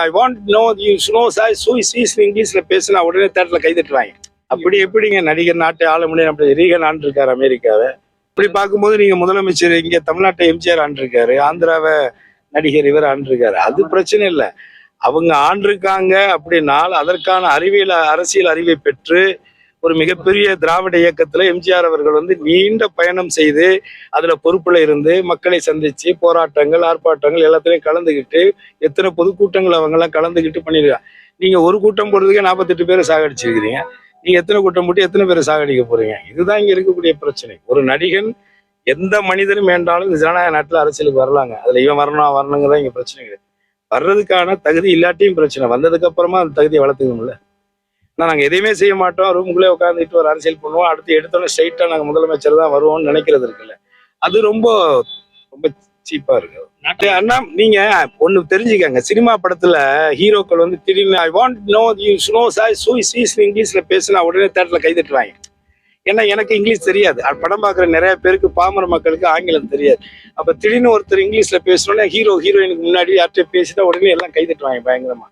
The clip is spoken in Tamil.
I want know you snow shy choose இங்கிலீஷ்ல பேசினா உடனே தேட்டர்ல கைதட்டுவாங்க. அப்படி எப்படிங்க நடிகர் நாட்டை ஆள முடியும்? அப்படி ரீகன் ஆண்டிருக்காரு அமெரிக்காவை. இப்படி பார்க்கும்போது நீங்க முதலமைச்சர் இங்க தமிழ்நாட்டை எம்ஜிஆர் ஆண்டிருக்காரு, ஆந்திராவை நடிகர் இவர் ஆண்டிருக்காரு. அது பிரச்சனை இல்லை. அவங்க ஆண்டிருக்காங்க அப்படின்னால் அதற்கான அரசியல் அறிவை பெற்று ஒரு மிகப்பெரிய திராவிட இயக்கத்துல எம்ஜிஆர் அவர்கள் நீண்ட பயணம் செய்து அதுல பொறுப்புல இருந்து மக்களை சந்திச்சு போராட்டங்கள் ஆர்ப்பாட்டங்கள் எல்லாத்துலயும் கலந்துகிட்டு எத்தனை பொதுக்கூட்டங்கள் அவங்க எல்லாம் கலந்துகிட்டு பண்ணிருக்காங்க. நீங்க ஒரு கூட்டம் போடுறதுக்கே 48 பேரை சாகடிச்சிருக்கிறீங்க. நீங்க எத்தனை கூட்டம் போட்டு எத்தனை பேரை சாகடிக்க போறீங்க? இதுதான் இங்க இருக்கக்கூடிய பிரச்சனை. ஒரு நடிகன் எந்த மனிதனும் வேண்டாலும் இந்த ஜனநாயக நாட்டுல அரசியலுக்கு வரலாங்க. அதுல இவன் வரணுங்கிறதா இங்க பிரச்சனை கிடையாது. வர்றதுக்கான தகுதி இல்லாட்டியும் பிரச்சனை, வந்ததுக்கு அப்புறமா அந்த தகுதியை வளர்த்துக்கணும்ல. நாங்கள் எதையுமே செய்ய மாட்டோம், ரூமுக்குள்ளே உட்காந்துட்டு ஒரு அரசியல் பண்ணுவோம், அடுத்து எடுத்தோன்னே ஸ்ட்ரைட்டா நாங்கள் முதலமைச்சர் தான் வருவோம்னு நினைக்கிறது இருக்குல்ல, அது ரொம்ப ரொம்ப சீப்பா இருக்கு. அண்ணா நீங்க ஒண்ணு தெரிஞ்சுக்கங்க, சினிமா படத்துல ஹீரோக்கள் திடீர்னு I want know you snow shy choose இங்கிலீஷ்ல பேசினா உடனே தேட்டர்ல கைதட்டுவாங்க. ஏன்னா எனக்கு இங்கிலீஷ் தெரியாது, படம் பார்க்குற நிறைய பேருக்கு பாமர மக்களுக்கு ஆங்கிலம் தெரியாது. அப்ப திடீர்னு ஒருத்தர் இங்கிலீஷ்ல பேசணும்னா ஹீரோயினுக்கு முன்னாடி யார்கிட்ட பேசிட்டா உடனே எல்லாம் கைதட்டுவாங்க பயங்கரமா.